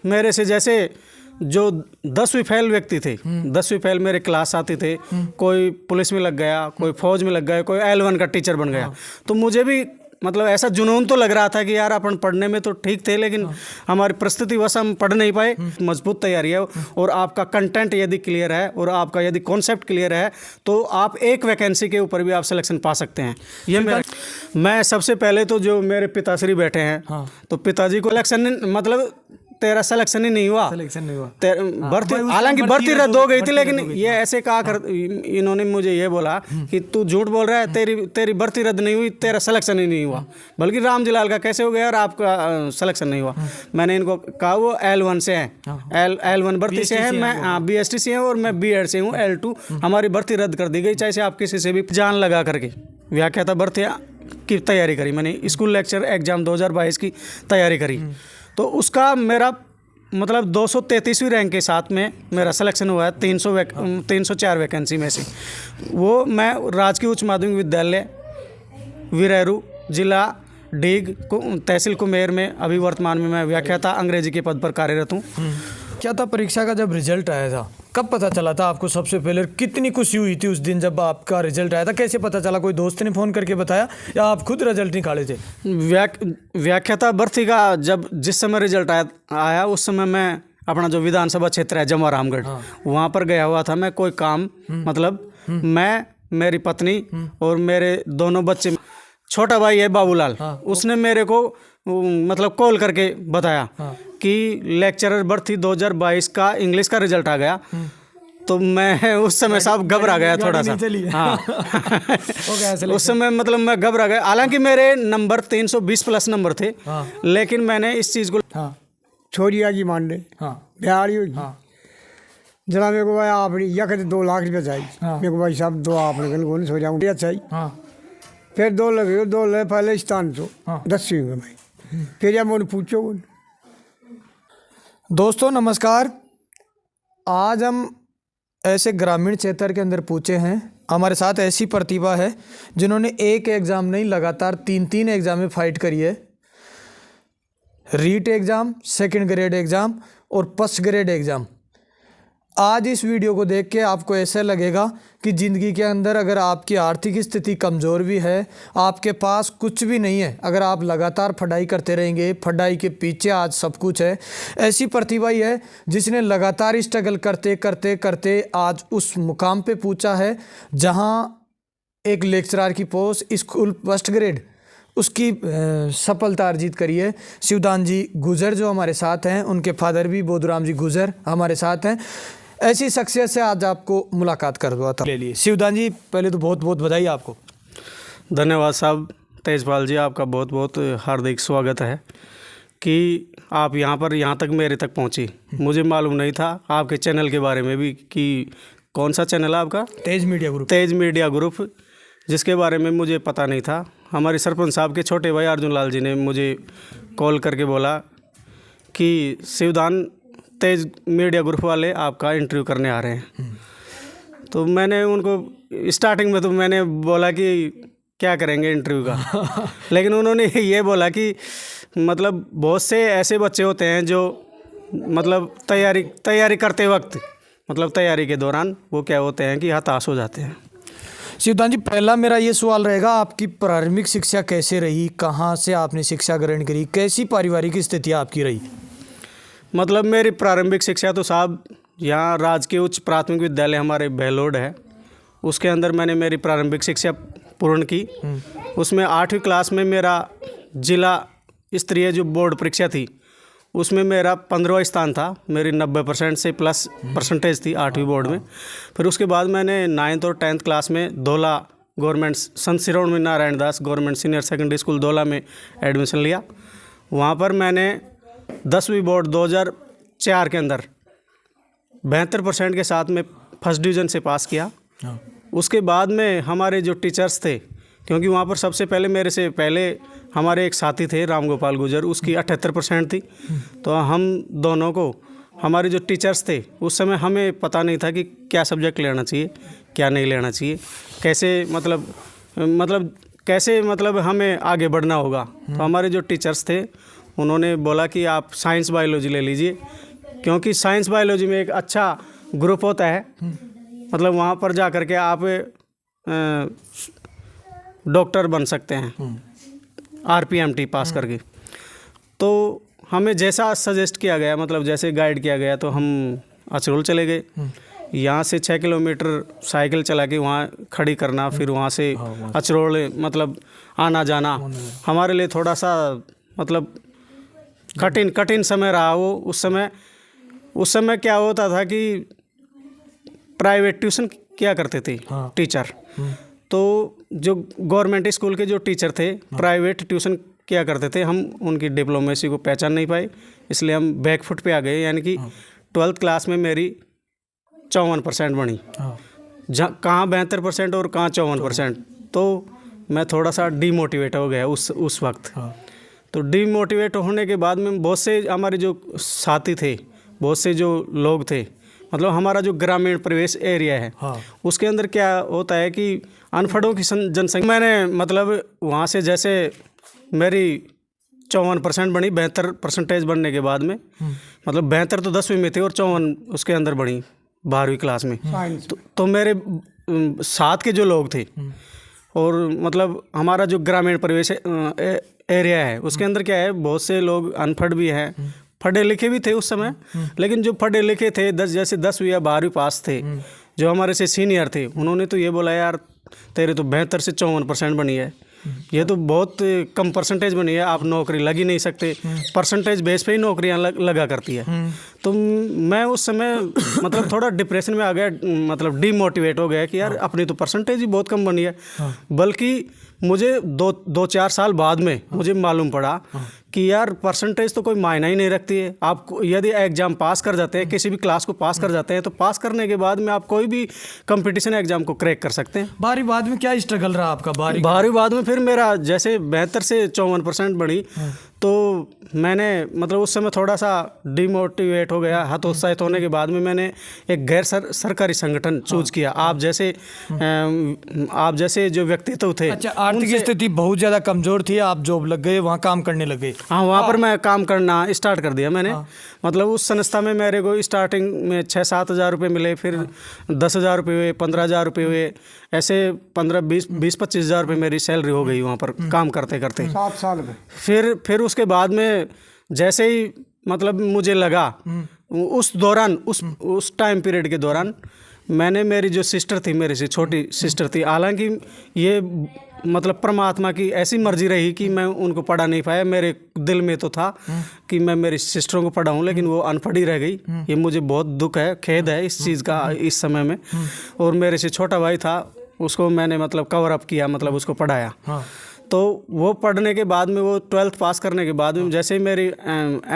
मेरे से जैसे जो 10वीं फेल व्यक्ति थे, 10वीं फेल मेरे क्लास आते थे, कोई पुलिस में लग गया, कोई फौज में लग गया, कोई L1 का टीचर बन गया। तो मुझे भी मतलब ऐसा जुनून तो लग रहा था कि यार अपन पढ़ने में तो ठीक थे, लेकिन हमारी परिस्थिति वश हम पढ़ नहीं पाए। मजबूत तैयारी है, और आपका कंटेंट यदि क्लियर है और आपका यदि कॉन्सेप्ट क्लियर है तो आप एक वैकेंसी के ऊपर भी आप सिलेक्शन पा सकते हैं। ये मैं सबसे पहले तो जो मेरे पिताश्री बैठे हैं, तो पिताजी को सिलेक्शन मतलब तेरा सिलेक्शन ही नहीं हुआ, भर्ती, हालांकि भर्ती रद्द हो गई थी, लेकिन ये ऐसे कहा कर, इन्होंने मुझे ये बोला कि तू झूठ बोल रहा है, तेरी भर्ती रद्द नहीं हुई, तेरा सिलेक्शन ही नहीं हुआ, बल्कि रामजीलाल का कैसे हो गया और आपका सिलेक्शन नहीं हुआ। मैंने इनको कहा वो L1 से हैं, L1 भर्ती से हैं, मैं BST से हूँ और मैं B.Ed से हूँ L2, हमारी भर्ती रद्द कर दी गई, चाहे से आप किसी से भी जान लगा करके व्याख्याता भर्ती की तैयारी करी। मैंने स्कूल लेक्चर एग्जाम 2022 की तैयारी करी, तो उसका मेरा मतलब 233वीं रैंक के साथ में मेरा सिलेक्शन हुआ है 304 वैकेंसी में से। वो मैं राजकीय उच्च माध्यमिक विद्यालय विरेरू, जिला डीग, तहसील कुमेर में अभी वर्तमान में मैं व्याख्याता अंग्रेजी के पद पर कार्यरत हूँ। क्या था परीक्षा का जब रिजल्ट आया था, कब पता चला था आपको? सबसे पहले कितनी खुशी हुई थी उस दिन जब आपका रिजल्ट आया था? कैसे पता चला? कोई दोस्त ने फ़ोन करके बताया या आप खुद रिजल्ट निकाले थे? व्याख्याता भर्ती का जब जिस समय रिजल्ट आया उस समय मैं अपना जो विधानसभा क्षेत्र है जमुआ रामगढ़, वहाँ पर गया हुआ था मैं, कोई काम मतलब मैं, मेरी पत्नी और मेरे दोनों बच्चे, छोटा भाई है बाबूलाल, उसने मेरे को मतलब कॉल करके बताया कि लेक्चरर भर्ती 2022 का इंग्लिश का रिजल्ट आ गया। तो मैं उस समय साहब घबरा गया थोड़ा सा। हाँ उस समय मतलब मैं घबरा गया, हालांकि मेरे नंबर 320 प्लस नंबर थे, लेकिन मैंने इस चीज़ को छोरिया की मान ले बिहारी जरा मेरे को भाई आपने यह कहते 2 लाख रुपये चाहिए, मेरे को भाई साहब 2 आपने कल छोरिया अच्छा ही, फिर 2 लगे, 2 लगे पहले स्थान तो 10वीं में भाई, फिर या मैं पूछो। दोस्तों नमस्कार, आज हम ऐसे ग्रामीण क्षेत्र के अंदर पूछे हैं, हमारे साथ ऐसी प्रतिभा है जिन्होंने एक एग्ज़ाम नहीं लगातार 3 एग्ज़ाम में फाइट करी है। REET exam, second grade exam और फर्स्ट ग्रेड एग्ज़ाम। आज इस वीडियो को देख के आपको ऐसा लगेगा कि ज़िंदगी के अंदर अगर आपकी आर्थिक स्थिति कमज़ोर भी है, आपके पास कुछ भी नहीं है, अगर आप लगातार पढ़ाई करते रहेंगे, पढ़ाई के पीछे आज सब कुछ है। ऐसी प्रतिभा ही है जिसने लगातार स्ट्रगल करते करते करते आज उस मुकाम पे पहुंचा है जहां एक लेक्चरर की पोस्ट स्कूल फर्स्ट ग्रेड उसकी सफलता अर्जित करी है। शिवदान जी गुजर जो हमारे साथ हैं, उनके फादर भी बोधूराम जी गुजर हमारे साथ हैं। ऐसी शख्सियत से आज आपको मुलाकात करवाता ले लिए। शिवदान जी पहले तो बहुत बहुत बधाई आपको। धन्यवाद साहब। तेजपाल जी आपका बहुत बहुत हार्दिक स्वागत है कि आप यहाँ तक मेरे तक पहुँची। मुझे मालूम नहीं था आपके चैनल के बारे में भी कि कौन सा चैनल है आपका? तेज मीडिया ग्रुप। तेज मीडिया ग्रुप, जिसके बारे में मुझे पता नहीं था। हमारे सरपंच साहब के छोटे भाई अर्जुन लाल जी ने मुझे कॉल करके बोला कि शिवदान तेज मीडिया ग्रुप वाले आपका इंटरव्यू करने आ रहे हैं। तो मैंने उनको स्टार्टिंग में तो मैंने बोला कि क्या करेंगे इंटरव्यू का लेकिन उन्होंने ये बोला कि मतलब बहुत से ऐसे बच्चे होते हैं जो मतलब तैयारी करते वक्त मतलब तैयारी के दौरान वो क्या होते हैं कि हताश हो जाते हैं। शिवदान जी पहला मेरा ये सवाल रहेगा, आपकी प्रारंभिक शिक्षा कैसे रही? कहाँ से आपने शिक्षा ग्रहण करी? कैसी पारिवारिक स्थिति आपकी रही? मतलब मेरी प्रारंभिक शिक्षा तो साहब यहाँ राजकीय उच्च प्राथमिक विद्यालय हमारे बहलोड है, उसके अंदर मैंने मेरी प्रारंभिक शिक्षा पूर्ण की। उसमें 8वीं क्लास में मेरा जिला स्तरीय जो बोर्ड परीक्षा थी उसमें मेरा 15वां स्थान था। मेरी 90% से प्लस परसेंटेज थी 8वीं बोर्ड में। फिर उसके बाद मैंने 9th और 10th क्लास में Dhaula government Sant Shiromani Narayan Das government senior secondary school Dhaula में एडमिशन लिया। वहाँ पर मैंने 10वीं बोर्ड 2004 के अंदर 72% के साथ में फर्स्ट डिवीज़न से पास किया। उसके बाद में हमारे जो टीचर्स थे, क्योंकि वहाँ पर सबसे पहले मेरे से पहले हमारे एक साथी थे राम गोपाल गुजर, उसकी 78% थी। तो हम दोनों को हमारे जो टीचर्स थे उस समय हमें पता नहीं था कि क्या सब्जेक्ट लेना चाहिए क्या नहीं लेना चाहिए, कैसे कैसे हमें आगे बढ़ना होगा। तो हमारे जो टीचर्स थे उन्होंने बोला कि आप साइंस बायोलॉजी ले लीजिए, क्योंकि साइंस बायोलॉजी में एक अच्छा ग्रुप होता है। मतलब वहाँ पर जा कर के आप डॉक्टर बन सकते हैं RPMT पास करके। तो हमें जैसा सजेस्ट किया गया, मतलब जैसे गाइड किया गया, तो हम अचरोल चले गए। यहाँ से 6 किलोमीटर साइकिल चला के वहाँ खड़ी करना, फिर वहाँ से अचरोल मतलब आना जाना हमारे लिए थोड़ा सा मतलब कठिन समय रहा वो। उस समय क्या होता था कि प्राइवेट ट्यूशन किया करते थे टीचर। तो जो गवर्नमेंट स्कूल के जो टीचर थे प्राइवेट ट्यूशन किया करते थे, हम उनकी डिप्लोमेसी को पहचान नहीं पाए, इसलिए हम बैकफुट पे आ गए। यानी कि 12th क्लास में मेरी 54% बनी। कहाँ 72% और कहाँ 54%। तो मैं थोड़ा सा डीमोटिवेट हो गया उस वक्त। तो डीमोटिवेट होने के बाद में बहुत से हमारे जो साथी थे, बहुत से जो लोग थे, मतलब हमारा जो ग्रामीण परिवेश एरिया है उसके अंदर क्या होता है कि अनपढ़ों की जनसंख्या, मैंने मतलब वहाँ से जैसे मेरी 54% बनी, 72% बनने के बाद में, मतलब 72 तो 10वीं में थी और 54 उसके अंदर बनी 12वीं क्लास में। तो मेरे साथ के जो लोग थे और मतलब हमारा जो ग्रामीण परिवेश एरिया है उसके अंदर क्या है, बहुत से लोग अनपढ़ भी हैं, पढ़े लिखे भी थे उस समय। लेकिन जो पढ़े लिखे थे जैसे 10वीं या 12वीं पास थे, जो हमारे से सीनियर थे, उन्होंने तो ये बोला यार तेरे तो 72 से 54% बनी है, ये तो बहुत कम परसेंटेज बनी है, आप नौकरी लग ही नहीं सकते, परसेंटेज बेस पे ही नौकरियां लगा करती है। तो मैं उस समय मतलब थोड़ा डिप्रेशन में आ गया, मतलब डीमोटिवेट हो गया कि यार अपनी तो परसेंटेज ही बहुत कम बनी है। बल्कि मुझे 2-4 साल बाद में मुझे मालूम पड़ा कि यार परसेंटेज तो कोई मायना ही नहीं रखती है। आप यदि एग्ज़ाम पास कर जाते हैं, किसी भी क्लास को पास कर जाते हैं, तो पास करने के बाद में आप कोई भी कंपटीशन एग्ज़ाम को क्रैक कर सकते हैं। 12वीं बाद में क्या स्ट्रगल रहा आपका? 12वीं बाद में फिर मेरा जैसे 72 से 54% बढ़ी, तो मैंने मतलब उस समय थोड़ा सा डिमोटिवेट हो गया। हतोत्साहित होने के बाद में मैंने एक गैर सरकारी संगठन चूज किया। आप जैसे जो व्यक्तित्व थे। अच्छा, आर्थिक स्थिति बहुत ज़्यादा कमज़ोर थी, आप जॉब लग गए, वहाँ काम करने लगे? हाँ, वहाँ पर मैं काम करना स्टार्ट कर दिया मैंने। मतलब उस संस्था में मेरे को स्टार्टिंग में 6-7 हज़ार रुपये मिले, फिर 10 हज़ार रुपये हुए, 15 हज़ार रुपये हुए, ऐसे 15-20-25 हज़ार रुपये मेरी सैलरी हो गई वहाँ पर काम करते करते 7 साल में। फिर उसके बाद में जैसे ही मतलब मुझे लगा उस दौरान उस टाइम पीरियड के दौरान मैंने, मेरी जो सिस्टर थी, मेरे से छोटी सिस्टर थी, हालांकि ये मतलब परमात्मा की ऐसी मर्जी रही कि मैं उनको पढ़ा नहीं पाया। मेरे दिल में तो था कि मैं मेरी सिस्टरों को पढ़ाऊँ, लेकिन वो अनपढ़ ही रह गई। ये मुझे बहुत दुख है, खेद है इस चीज़ का इस समय में। और मेरे से छोटा भाई था, उसको मैंने मतलब कवर अप किया, मतलब उसको पढ़ाया। तो वो पढ़ने के बाद में, वो 12th पास करने के बाद में, जैसे ही मेरी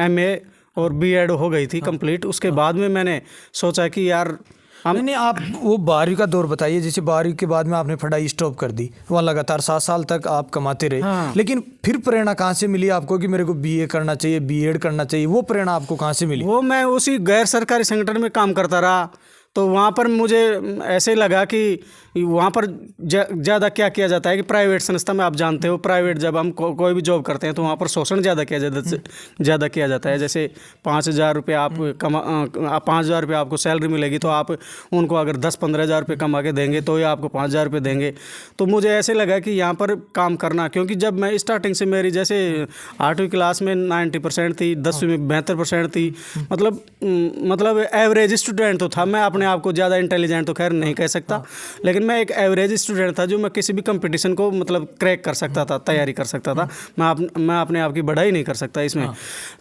MA और B.Ed हो गई थी कंप्लीट, उसके बाद में मैंने सोचा कि यार नहीं, आप वो 12वीं का दौर बताइए। जैसे 12वीं के बाद में आपने पढ़ाई स्टॉप कर दी, वहाँ लगातार 7 साल तक आप कमाते रहे। लेकिन फिर प्रेरणा कहाँ से मिली आपको कि मेरे को BA करना चाहिए, B.Ed करना चाहिए? वो प्रेरणा आपको कहाँ से मिली? वो मैं उसी गैर सरकारी संगठन में काम करता रहा, तो वहाँ पर मुझे ऐसे लगा कि वहाँ पर ज़्यादा क्या किया जाता है कि प्राइवेट संस्था में, आप जानते हो प्राइवेट जब हम कोई भी जॉब करते हैं तो वहाँ पर शोषण ज़्यादा किया जाता है। जैसे 5,000 रुपये आप 5,000 रुपये आपको सैलरी मिलेगी, तो आप उनको अगर 10-15 हज़ार रुपये कमा के देंगे तो ये आपको 5,000 रुपये देंगे। तो मुझे ऐसे लगा कि यहाँ पर काम करना, क्योंकि जब मैं स्टार्टिंग से मेरी जैसे 8वीं क्लास में 90% थी, 10वीं में 72% थी, मतलब एवरेज स्टूडेंट तो था। मैं अपने आप को ज़्यादा इंटेलिजेंट तो खैर नहीं कह सकता, लेकिन मैं एक एवरेज स्टूडेंट था जो मैं किसी भी कंपटीशन को मतलब क्रैक कर सकता था, तैयारी कर सकता था। मैं अपने आप की बढ़ाई नहीं कर सकता इसमें।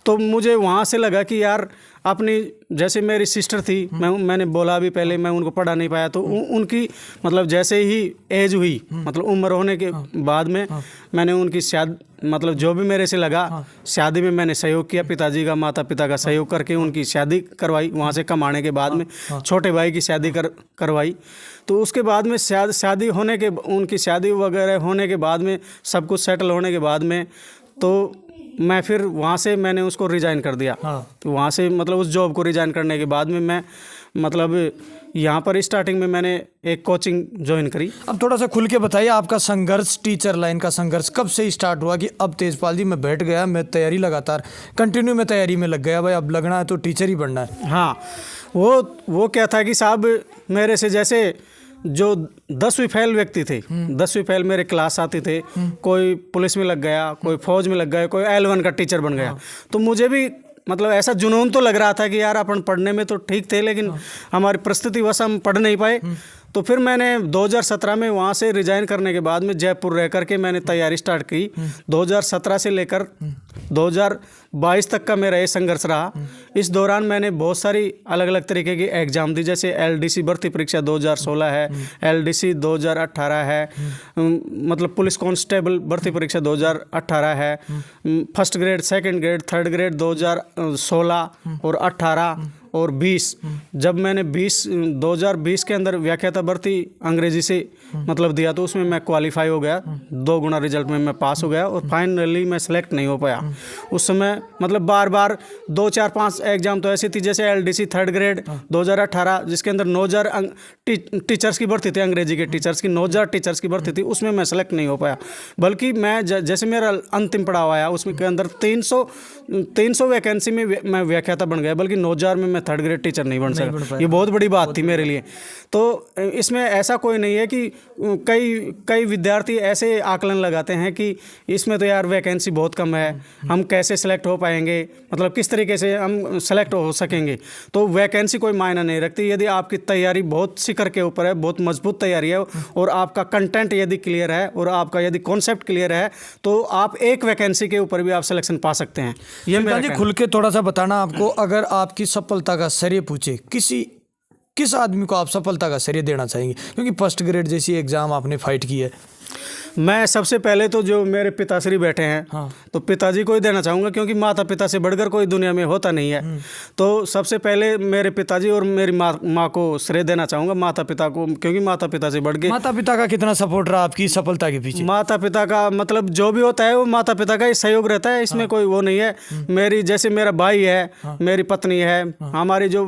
तो मुझे वहाँ से लगा कि यार अपनी, जैसे मेरी सिस्टर थी, मैंने बोला भी पहले, मैं उनको पढ़ा नहीं पाया, तो उनकी मतलब जैसे ही एज हुई, मतलब उम्र होने के बाद में मैंने उनकी मतलब जो भी मेरे से लगा, शादी में मैंने सहयोग किया। पिताजी का, माता पिता का सहयोग करके उनकी शादी करवाई। वहाँ से कमाने के बाद में छोटे भाई की शादी करवाई। तो उसके बाद में शादी होने के, उनकी शादी वगैरह होने के बाद में, सब कुछ सेटल होने के बाद में, तो मैं फिर वहाँ से मैंने उसको रिज़ाइन कर दिया। तो वहाँ से मतलब उस जॉब को रिज़ाइन करने के बाद में मैं मतलब यहाँ पर स्टार्टिंग में मैंने एक कोचिंग ज्वाइन करी। अब थोड़ा सा खुल के बताइए, आपका संघर्ष, टीचर लाइन का संघर्ष कब से स्टार्ट हुआ कि अब तेजपाल जी मैं बैठ गया, मैं तैयारी लगातार कंटिन्यू में तैयारी में लग गया, भाई अब लगना है तो टीचर ही बनना है? हाँ, वो क्या था कि साहब मेरे से जैसे जो 10वीं फेल व्यक्ति थे, 10वीं फेल मेरे क्लास आते थे, कोई पुलिस में लग गया, कोई फौज में लग गया, कोई L1 का टीचर बन गया। तो मुझे भी मतलब ऐसा जुनून तो लग रहा था कि यार अपन पढ़ने में तो ठीक थे, लेकिन हमारी परिस्थिति वैसा हम पढ़ नहीं पाए। तो फिर मैंने 2017 में वहाँ से रिज़ाइन करने के बाद में जयपुर रह करके मैंने तैयारी स्टार्ट की। 2017 से लेकर 2022 तक का मेरा ये संघर्ष रहा। इस दौरान मैंने बहुत सारी अलग अलग तरीके की एग्ज़ाम दी, जैसे LDC भर्ती परीक्षा 2016 है, LDC 2018 है, मतलब पुलिस कांस्टेबल भर्ती परीक्षा 2018 है, first grade, second grade, third grade 2016 और 18 और 20। जब मैंने 2020 के अंदर व्याख्याता भर्ती अंग्रेजी से मतलब दिया तो उसमें मैं क्वालिफाई हो गया, 2 गुना रिजल्ट में मैं पास हो गया और फाइनली मैं सेलेक्ट नहीं हो पाया। उस समय मतलब बार बार 2, 4, 5 एग्जाम तो ऐसी थी, जैसे LDC थर्ड ग्रेड 2018 जिसके अंदर 9000 टीचर्स की भर्ती थी, अंग्रेजी के टीचर्स की 9000 टीचर्स की भर्ती थी, उसमें मैं सेलेक्ट नहीं हो पाया। बल्कि मैं जैसे मेरा अंतिम पड़ाव आया उसमें के अंदर 300 वैकेंसी में मैं व्याख्याता बन गया, बल्कि 9000 में मैं थर्ड ग्रेड टीचर नहीं बन सका। ये बहुत बड़ी बात थी मेरे लिए। तो इसमें ऐसा कोई नहीं है कि कई विद्यार्थी ऐसे आकलन लगाते हैं कि इसमें तो यार वैकेंसी बहुत कम है, हम कैसे सेलेक्ट हो पाएंगे, मतलब किस तरीके से हम सेलेक्ट हो सकेंगे। तो वैकेंसी कोई मायना नहीं रखती। यदि आपकी तैयारी बहुत शिखर के ऊपर है, बहुत मजबूत तैयारी है और आपका कंटेंट यदि क्लियर है और आपका यदि कॉन्सेप्ट क्लियर है तो आप एक वैकेंसी के ऊपर भी आप सिलेक्शन पा सकते हैं। ये मेरा जी खुल के थोड़ा सा बताना आपको, अगर आपकी सफलता का श्रेय पूछे किस आदमी को आप सफलता का श्रेय देना चाहेंगे, क्योंकि फर्स्ट ग्रेड जैसी एग्जाम आपने फाइट की है? मैं सबसे पहले तो जो मेरे पिताश्री बैठे हैं तो पिताजी को ही देना चाहूँगा, क्योंकि माता पिता से बढ़कर कोई दुनिया में होता नहीं है। तो सबसे पहले मेरे पिताजी और मेरी माँ को श्रेय देना चाहूँगा, माता पिता को, क्योंकि माता पिता से बढ़ के। माता पिता का कितना सपोर्ट रहा आपकी सफलता के पीछे? माता पिता का मतलब जो भी होता है वो माता पिता का ही सहयोग रहता है, इसमें कोई वो नहीं है। मेरी जैसे मेरा भाई है, मेरी पत्नी है, हमारे जो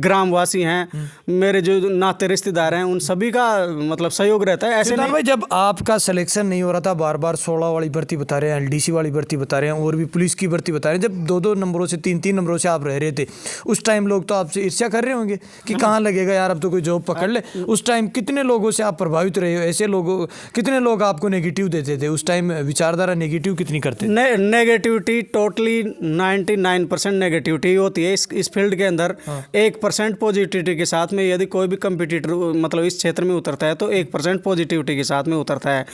ग्रामवासी हैं, मेरे जो नाते रिश्तेदार हैं, उन सभी का मतलब सहयोग रहता है। ऐसे भाई जब आपका सिलेक्शन नहीं हो रहा था, बार बार 16 वाली भर्ती बता रहे हैं, LDC वाली भर्ती बता रहे हैं और भी पुलिस की भर्ती बता रहे हैं, जब 2-2 नंबरों से 3-3 नंबरों से आप रह रहे थे, उस टाइम लोग तो आपसे ईर्ष्या कर रहे होंगे कि कहाँ लगेगा यार, अब तो कोई जॉब पकड़ ले। उस टाइम कितने लोगों से आप प्रभावित रहे हो? ऐसे लोगों, कितने लोग आपको नेगेटिव देते थे उस टाइम? विचारधारा नेगेटिव कितनी करते? नेगेटिविटी टोटली 99% नेगेटिविटी होती है इस फील्ड के अंदर। 1% पॉजिटिविटी के साथ में यदि कोई भी कंपटीटर मतलब इस क्षेत्र में उतरता है तो 1% पॉजिटिविटी के साथ में उतरता है।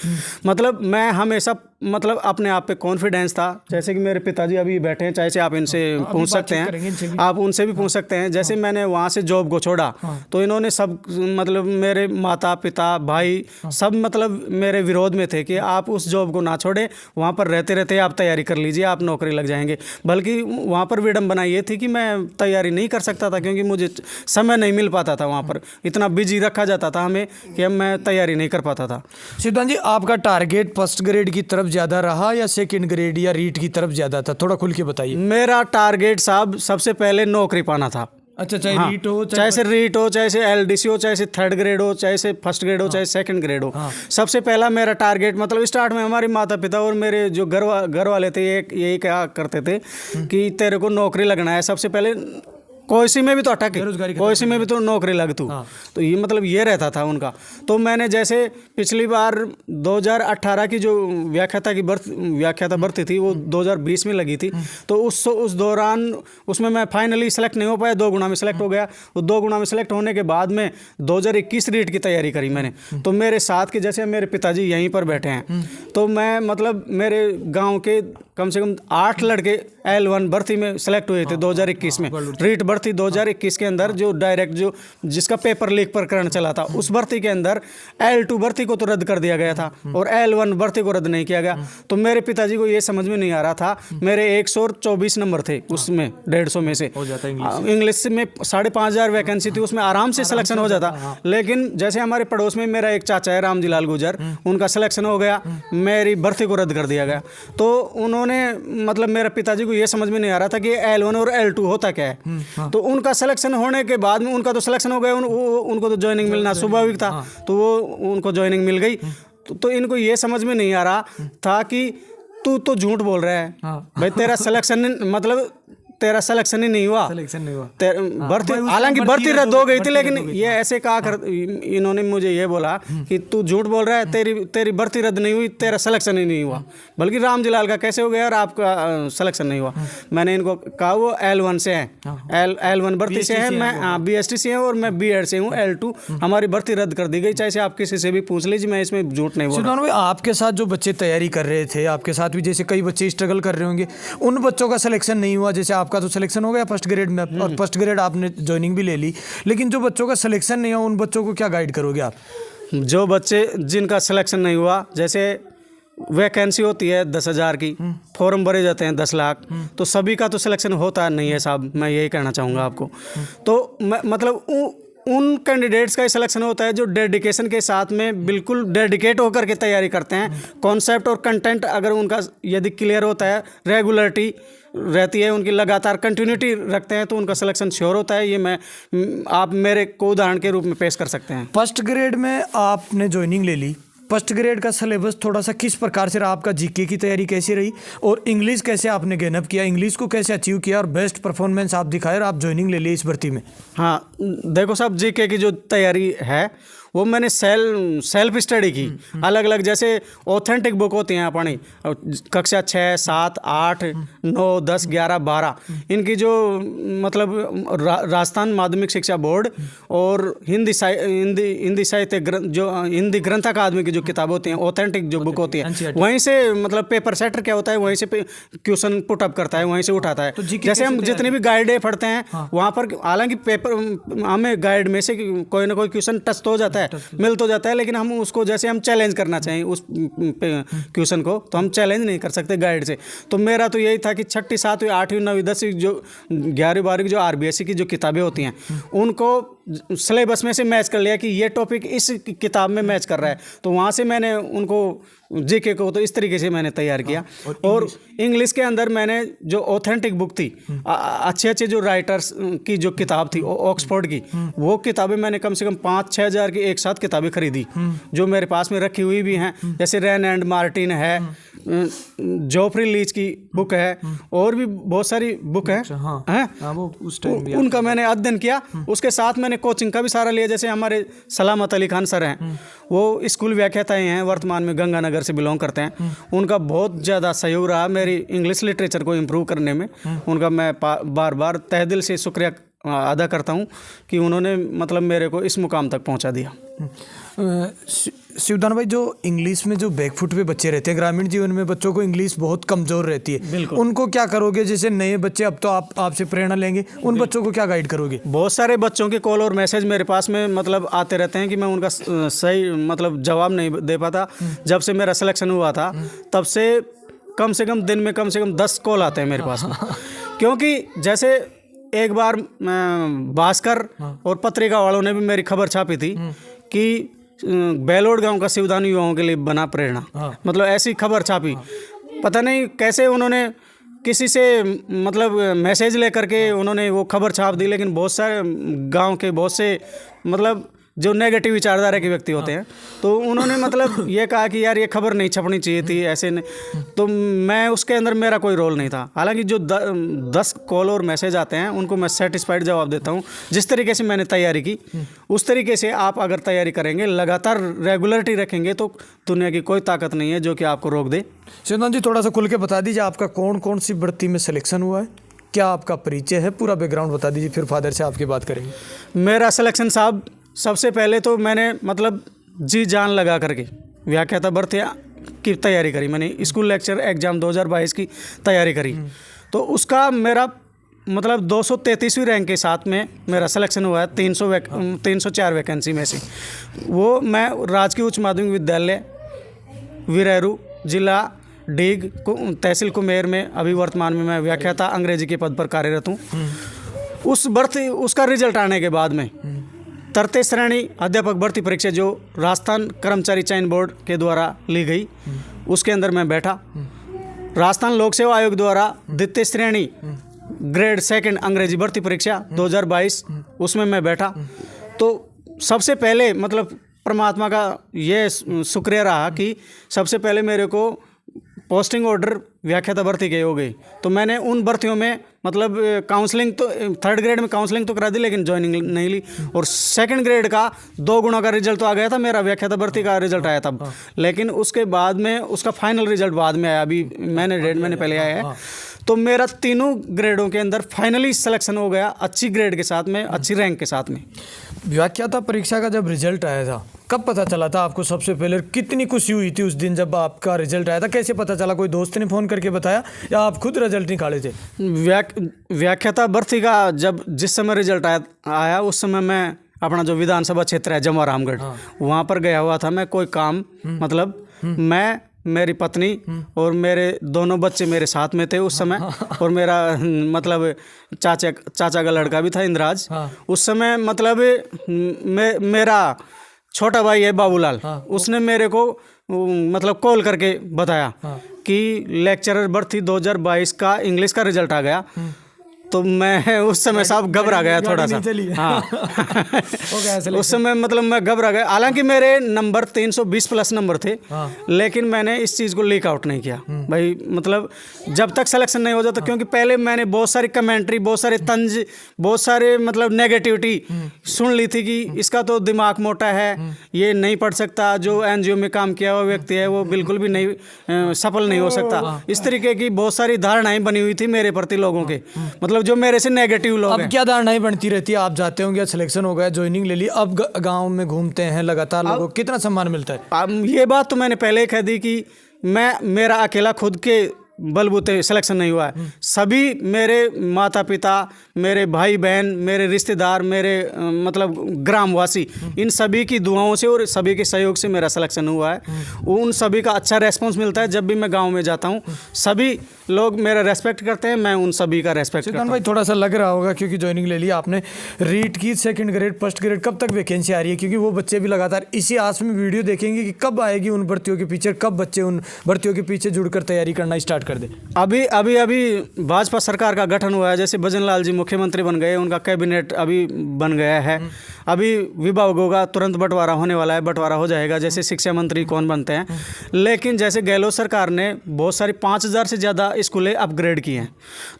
मतलब मैं हमेशा मतलब अपने आप पे कॉन्फिडेंस था। जैसे कि मेरे पिताजी अभी बैठे हैं, चाहे से आप इनसे पूछ सकते हैं, आप उनसे भी पूछ सकते हैं। जैसे मैंने वहाँ से जॉब को छोड़ा तो इन्होंने सब मतलब मेरे माता पिता भाई सब मतलब मेरे विरोध में थे कि आप उस जॉब को ना छोड़ें, वहाँ पर रहते रहते आप तैयारी कर लीजिए, आप नौकरी लग जाएंगे। बल्कि वहाँ पर विडम्बना ये थी कि मैं तैयारी नहीं कर सकता था, क्योंकि मुझे समय नहीं मिल पाता था। वहाँ पर इतना बिजी रखा जाता था हमें कि मैं तैयारी नहीं कर पाता था। सिद्धांत जी, आपका टारगेट फर्स्ट ग्रेड की तरफ ज़्यादा रहा या सेकंड ग्रेड या रीट की तरफ ज़्यादा था? थोड़ा खुल के बताइए। मेरा टारगेट साहब सबसे पहले नौकरी पाना था। अच्छा, चाहे रीट हो, चाहे से रीट हो, चाहे से LDC हो, चाहे से थर्ड ग्रेड हो, चाहे से फर्स्ट ग्रेड हो, चाहे सेकंड ग्रेड हो। सबसे पहला मेरा टारगेट मतलब स्टार्ट में हमारे माता पिता और मेरे जो घर वाले थे यही क्या करते थे कि तेरे को नौकरी लगना है, सबसे पहले कोई सी में भी तो अटक, कोई सी में भी तो नौकरी लग तू। तो ये मतलब ये रहता था उनका। तो मैंने जैसे पिछली बार 2018 की जो व्याख्याता भर्ती थी वो 2020 में लगी थी, तो उस दौरान उसमें मैं फाइनली सेलेक्ट नहीं हो पाया, 2 गुना में सेलेक्ट हो गया। वो 2 गुना में सेलेक्ट होने के बाद में 2021 रीट की तैयारी करी मैंने। तो मेरे साथ के जैसे मेरे पिताजी यहीं पर बैठे हैं, तो मैं मतलब मेरे गाँव के कम से कम 8 लड़के L1 भर्ती में सेलेक्ट हुए थे 2021 में, रीट भर्ती 2021 के अंदर जो डायरेक्ट जो जिसका पेपर लीक प्रकरण चला था, उस भर्ती के अंदर L2 भर्ती को तो रद्द कर दिया गया था और L1 भर्ती को रद्द नहीं किया गया। तो मेरे पिताजी को ये समझ में नहीं आ रहा था, मेरे 124 नंबर थे उसमें 150 में से, इंग्लिश में 5,500 वैकेंसी थी, उसमें आराम से सिलेक्शन हो जाता। लेकिन जैसे हमारे पड़ोस में मेरा एक चाचा है रामजी लाल गुजर, उनका सिलेक्शन हो गया, मेरी भर्ती को रद्द कर दिया गया। तो उन्होंने मतलब मेरे पिताजी को ये समझ में नहीं आ रहा था कि L1 और L2 होता क्या है। तो उनका सिलेक्शन होने के बाद में, उनका तो सिलेक्शन हो गया, उनको तो ज्वाइनिंग मिलना स्वाभाविक था, तो वो उनको ज्वाइनिंग मिल गई। तो इनको ये समझ में नहीं आ रहा था कि तू तो झूठ बोल रहा है भाई, तेरा सिलेक्शन मतलब तेरा सिलेक्शन ही नहीं हुआ, भर्ती, हालांकि भर्ती रद्द हो गई थी, लेकिन ये ऐसे कहा कर, इन्होंने मुझे ये बोला कि तू झूठ बोल रहा है, तेरी भर्ती रद्द नहीं हुई, तेरा सिलेक्शन ही नहीं हुआ, बल्कि रामजी लाल का कैसे हो गया और आपका सिलेक्शन नहीं हुआ। मैंने इनको कहा वो L1 से है, L1 भर्ती से है, मैं BST से हूँ और मैं B.Ed से हूँ, L2 हमारी भर्ती रद्द कर दी गई, चाहे आप किसी से भी पूछ लीजिए, मैं इसमें झूठ नहीं बोल रहा। आपके साथ जो बच्चे तैयारी कर रहे थे, आपके साथ भी जैसे कई बच्चे स्ट्रगल कर रहे होंगे, उन बच्चों का सिलेक्शन नहीं हुआ, जैसे आपका तो सिलेक्शन हो गया फर्स्ट ग्रेड में और फर्स्ट ग्रेड आपने ज्वाइनिंग भी ले ली, लेकिन जो बच्चों का सिलेक्शन नहीं हुआ उन बच्चों को क्या गाइड करोगे आप? जो बच्चे जिनका सिलेक्शन नहीं हुआ, जैसे वैकेंसी होती है 10,000 की, फॉर्म भरे जाते हैं 10 लाख, तो सभी का तो सिलेक्शन होता नहीं है साहब, मैं यही कहना चाहूँगा आपको। तो मतलब उन कैंडिडेट्स का ही सिलेक्शन होता है जो डेडिकेशन के साथ में बिल्कुल डेडिकेट होकर के तैयारी करते हैं। कॉन्सेप्ट और कंटेंट अगर उनका यदि क्लियर होता है, रेगुलरिटी रहती है उनकी, लगातार कंटिन्यूटी रखते हैं, तो उनका सिलेक्शन श्योर होता है। ये आप मेरे को उदाहरण के रूप में पेश कर सकते हैं। फर्स्ट ग्रेड में आपने ज्वाइनिंग ले ली, फर्स्ट ग्रेड का सिलेबस थोड़ा सा किस प्रकार से रहा, आपका जीके की तैयारी कैसी रही और इंग्लिश कैसे आपने गेनअप किया, इंग्लिश को कैसे अचीव किया और बेस्ट परफॉर्मेंस आप दिखाए और आप ज्वाइनिंग ले ली इस भर्ती में? हाँ, देखो साहब, जीके की जो तैयारी है वो मैंने सेल्फ स्टडी की, अलग अलग, जैसे ऑथेंटिक बुक होती हैं अपनी, कक्षा 6, 7, 8, 9, 10, 11, 12, इनकी जो मतलब राजस्थान माध्यमिक शिक्षा बोर्ड और हिंदी साहित्य जो हिंदी ग्रंथ अकादमी की जो किताब होती हैं, ऑथेंटिक जो बुक होती है, वहीं से मतलब पेपर सेटर क्या होता है, वहीं से क्वेश्चन पुट अप करता है, वहीं से उठाता है। जैसे हम जितनी भी गाइडें पढ़ते हैं वहाँ पर, हालांकि पेपर हमें गाइड में से कोई ना कोई क्वेश्चन टच तो हो जाता है, मिल तो जाता है, लेकिन हम उसको जैसे हम चैलेंज करना चाहिए उस क्वेश्चन को, तो हम चैलेंज नहीं कर सकते गाइड से। तो मेरा तो यही था कि 6ठी, 7वीं, 8वीं, 9वीं, 10वीं, जो 11वीं, 12वीं जो RBSE की जो किताबें होती हैं, उनको सिलेबस में से मैच कर लिया कि ये टॉपिक इस किताब में मैच कर रहा है, तो वहाँ से मैंने उनको जीके को तो इस तरीके से मैंने तैयार किया। और इंग्लिश के अंदर मैंने जो ऑथेंटिक बुक थी, अच्छे अच्छे जो राइटर्स की जो किताब थी ऑक्सफोर्ड की, वो किताबें मैंने कम से कम 5-6 हज़ार की एक साथ किताबें खरीदी, जो मेरे पास में रखी हुई भी हैं, जैसे रैन एंड मार्टिन है, जोफ्री लीच की बुक है, और भी बहुत सारी बुक है, उनका मैंने अध्ययन किया। उसके साथ मैंने कोचिंग का भी सहारा लिया, जैसे हमारे सलामत अली खान सर हैं, वो स्कूल व्याख्याताएं हैं, वर्तमान में गंगानगर से बिलोंग करते हैं, उनका बहुत ज़्यादा सहयोग रहा मेरी इंग्लिश लिटरेचर को इम्प्रूव करने में। उनका मैं बार बार तहे दिल से शुक्रिया अदा करता हूँ कि उन्होंने मतलब मेरे को इस मुकाम तक पहुँचा दिया। शिवदान भाई, जो इंग्लिश में जो बैकफुट पे बच्चे रहते हैं, ग्रामीण जीवन में बच्चों को इंग्लिश बहुत कमज़ोर रहती है, उनको क्या करोगे? जैसे नए बच्चे अब तो आपसे प्रेरणा लेंगे, उन बच्चों को क्या गाइड करोगे? बहुत सारे बच्चों के कॉल और मैसेज मेरे पास में मतलब आते रहते हैं कि मैं उनका सही मतलब जवाब नहीं दे पाता। जब से मेरा सिलेक्शन हुआ था तब से कम दिन में कम से कम 10 कॉल आते हैं मेरे पास में, क्योंकि जैसे एक बार भास्कर और पत्रिका वालों ने भी मेरी खबर छापी थी कि बेलोड गांव का शिवदान युवाओं के लिए बना प्रेरणा, मतलब ऐसी खबर छापी। पता नहीं कैसे उन्होंने किसी से मतलब मैसेज लेकर के उन्होंने वो खबर छाप दी, लेकिन बहुत सारे गांव के बहुत से मतलब जो नेगेटिव विचारधारा के व्यक्ति होते हैं, तो उन्होंने मतलब ये कहा कि यार ये खबर नहीं छपनी चाहिए थी, ऐसे नहीं। तो मैं उसके अंदर मेरा कोई रोल नहीं था। हालांकि जो 10 कॉल और मैसेज आते हैं उनको मैं सेटिस्फाइड जवाब देता हूँ। जिस तरीके से मैंने तैयारी की उस तरीके से आप अगर तैयारी करेंगे, लगातार रेगुलरिटी रखेंगे, तो दुनिया की कोई ताकत नहीं है जो कि आपको रोक दे। शिवदान जी, थोड़ा सा खुल के बता दीजिए आपका कौन कौन सी भर्ती में सिलेक्शन हुआ है, क्या आपका परिचय है, पूरा बैकग्राउंड बता दीजिए, फिर फादर से आपकी बात करेंगे। मेरा सिलेक्शन साहब, सबसे पहले तो मैंने मतलब जी जान लगा करके व्याख्याता भर्ती की तैयारी करी। मैंने स्कूल लेक्चर एग्ज़ाम 2022 की तैयारी करी, तो उसका मेरा मतलब 233वीं रैंक के साथ में मेरा सिलेक्शन हुआ है 304 वैकेंसी में से। वो मैं राजकीय उच्च माध्यमिक विद्यालय वीरेरू, जिला डीग, तहसील कुमेर में अभी वर्तमान में मैं व्याख्याता अंग्रेजी के पद पर कार्यरत हूँ। उस भर्ती उसका रिजल्ट आने के बाद में तृतीय श्रेणी अध्यापक भर्ती परीक्षा जो राजस्थान कर्मचारी चयन बोर्ड के द्वारा ली गई, उसके अंदर मैं बैठा। राजस्थान लोक सेवा आयोग द्वारा द्वितीय श्रेणी ग्रेड सेकंड अंग्रेजी भर्ती परीक्षा 2022, उसमें मैं बैठा। तो सबसे पहले मतलब परमात्मा का ये शुक्रिया रहा कि सबसे पहले मेरे को पोस्टिंग ऑर्डर व्याख्याता भर्ती के हो गई। तो मैंने उन भर्तियों में मतलब काउंसलिंग तो 3rd ग्रेड में काउंसलिंग तो करा दी, लेकिन ज्वाइनिंग नहीं ली। और 2nd ग्रेड का 2 गुना का रिजल्ट तो आ गया था, मेरा व्याख्याता भर्ती का रिजल्ट आया तब। लेकिन उसके बाद में उसका फाइनल रिजल्ट बाद में आया, अभी मैंने 1.5 महीने पहले आया है। तो मेरा तीनों ग्रेडों के अंदर फाइनली सिलेक्शन हो गया, अच्छी ग्रेड के साथ में, अच्छी रैंक के साथ में। व्याख्याता परीक्षा का जब रिजल्ट आया था, कब पता चला था आपको? सबसे पहले कितनी खुशी हुई थी उस दिन जब आपका रिजल्ट आया था? कैसे पता चला? कोई दोस्त ने फ़ोन करके बताया या आप खुद रिजल्ट निकाले थे? व्याख्याता भर्ती का जब जिस समय रिजल्ट आया उस समय मैं अपना जो विधानसभा क्षेत्र है जमुआ रामगढ़, वहाँ पर गया हुआ था मैं कोई काम, मतलब मैं, मेरी पत्नी और मेरे दोनों बच्चे मेरे साथ में थे उस समय। और मेरा मतलब चाचा का लड़का भी था इंद्राज। उस समय मतलब मेरा छोटा भाई है बाबूलाल, उसने मेरे को मतलब कॉल करके बताया कि लेक्चरर भर्ती 2022 का इंग्लिश का रिजल्ट आ गया। तो मैं उस समय साहब घबरा गया थोड़ा सा। हाँ उस समय मतलब मैं घबरा गया, हालांकि मेरे नंबर 320 प्लस नंबर थे। लेकिन मैंने इस चीज़ को लीक आउट नहीं किया भाई, मतलब जब तक सिलेक्शन नहीं हो जाता। क्योंकि पहले मैंने बहुत सारी कमेंट्री, बहुत सारे तंज, बहुत सारे मतलब नेगेटिविटी सुन ली थी कि इसका तो दिमाग मोटा है, ये नहीं पढ़ सकता, जो एनजीओ में काम किया हुआ व्यक्ति है वो बिल्कुल भी नहीं सफल नहीं हो सकता। इस तरीके की बहुत सारी धारणाएं बनी हुई थी मेरे प्रति लोगों के, मतलब जो मेरे से नेगेटिव लोग अब क्या धारणाएं बनती रहती है? आप जाते होंगे, सिलेक्शन हो गया, ज्वाइनिंग ले ली, अब गांव में घूमते हैं लगातार, लोगों को कितना सम्मान मिलता है? अब ये बात तो मैंने पहले ही कह दी कि मेरा अकेला खुद के बलबूते सिलेक्शन नहीं हुआ है। सभी मेरे माता पिता, मेरे भाई बहन, मेरे रिश्तेदार, मेरे मतलब ग्रामवासी, इन सभी की दुआओं से और सभी के सहयोग से मेरा सिलेक्शन हुआ है। उन सभी का अच्छा रेस्पॉन्स मिलता है। जब भी मैं गांव में जाता हूं, सभी लोग मेरा रेस्पेक्ट करते हैं, मैं उन सभी का रेस्पेक्ट करता हूं। भाई थोड़ा सा लग रहा होगा क्योंकि ज्वाइनिंग ले लिया आपने, रीट की 2nd ग्रेड 1st ग्रेड, कब तक वैकेंसी आ रही है? क्योंकि वो बच्चे भी लगातार इसी आस में वीडियो देखेंगे कि कब आएगी उन भर्तियों के पीछे, कब बच्चे उन भर्तियों के पीछे जुड़कर तैयारी करना स्टार्ट कर दे। अभी भाजपा सरकार का गठन हुआ है, जैसे भजन लाल जी मुख्यमंत्री बन गए, उनका कैबिनेट अभी बन गया है। अभी विभागों का तुरंत बंटवारा होने वाला है, बंटवारा हो जाएगा, जैसे शिक्षा मंत्री कौन बनते हैं। लेकिन जैसे गहलोत सरकार ने बहुत सारी 5000 से ज़्यादा स्कूलें अपग्रेड की हैं,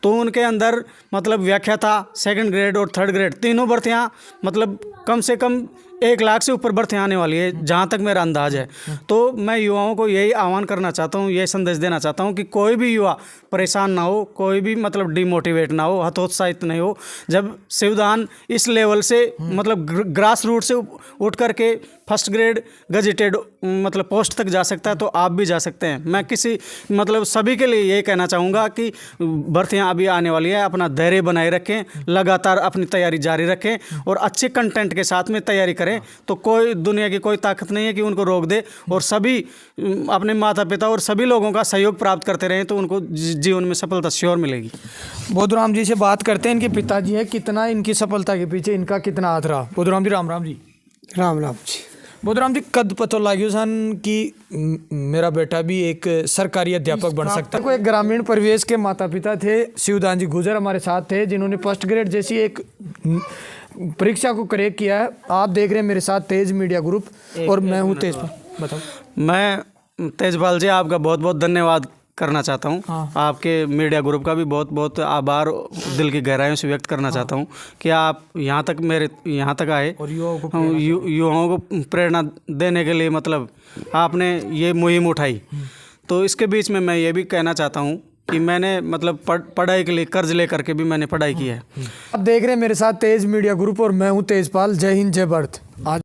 तो उनके अंदर मतलब व्याख्याता 2nd ग्रेड और 3rd ग्रेड तीनों भर्तियाँ मतलब कम से कम 1 लाख से ऊपर भर्तियाँ आने वाली है, जहाँ तक मेरा अंदाज है। तो मैं युवाओं को यही आह्वान करना चाहता हूँ, यही संदेश देना चाहता हूँ कि कोई भी युवा परेशान ना हो, कोई भी मतलब डिमोटिवेट ना हो, हतोत्साहित नहीं हो। जब शिवदान इस लेवल से मतलब ग्रास रूट से उठ करके 1st ग्रेड गजेटेड मतलब पोस्ट तक जा सकता है, तो आप भी जा सकते हैं। मैं किसी मतलब सभी के लिए यही कहना चाहूँगा कि भर्तियाँ अभी आने वाली है, अपना धैर्य बनाए रखें, लगातार अपनी तैयारी जारी रखें और अच्छे कंटेंट के साथ में तैयारी करें। तो कोई दुनिया की कोई ताकत नहीं है कि उनको रोक दे। और सभी अपने माता पिता और सभी लोगों का सहयोग प्राप्त करते रहें, तो उनको जीवन में सफलता श्योर मिलेगी। बोधराम जी से बात करते हैं, इनके पिताजी है, कितना इनकी सफलता के पीछे इनका कितना हाथ रहा? बोधराम जी, राम राम जी। राम राम जी। बोधराम जी, कद पतो लाग्यो सन कि मेरा बेटा भी एक सरकारी अध्यापक बन सकता है। एक ग्रामीण परिवेश के माता पिता थे, शिवदान जी गुजर हमारे साथ थे, जिन्होंने 1st ग्रेड जैसी एक परीक्षा को क्रैक किया है। आप देख रहे हैं मेरे साथ तेज मीडिया ग्रुप और मैं हूँ तेजपाल। बताओ। मैं तेजपाल जी आपका बहुत बहुत धन्यवाद करना चाहता हूँ। आपके मीडिया ग्रुप का भी बहुत बहुत आभार दिल की गहराइयों से व्यक्त करना चाहता हूँ कि आप यहाँ तक आए और युवाओं को प्रेरणा देने के लिए मतलब आपने ये मुहिम उठाई। तो इसके बीच में मैं ये भी कहना चाहता हूँ कि मैंने मतलब पढ़ाई के लिए कर्ज लेकर के भी मैंने पढ़ाई की है। आप देख रहे हैं मेरे साथ तेज मीडिया ग्रुप और मैं हूँ तेजपाल। जय हिंद, जय भारत। आज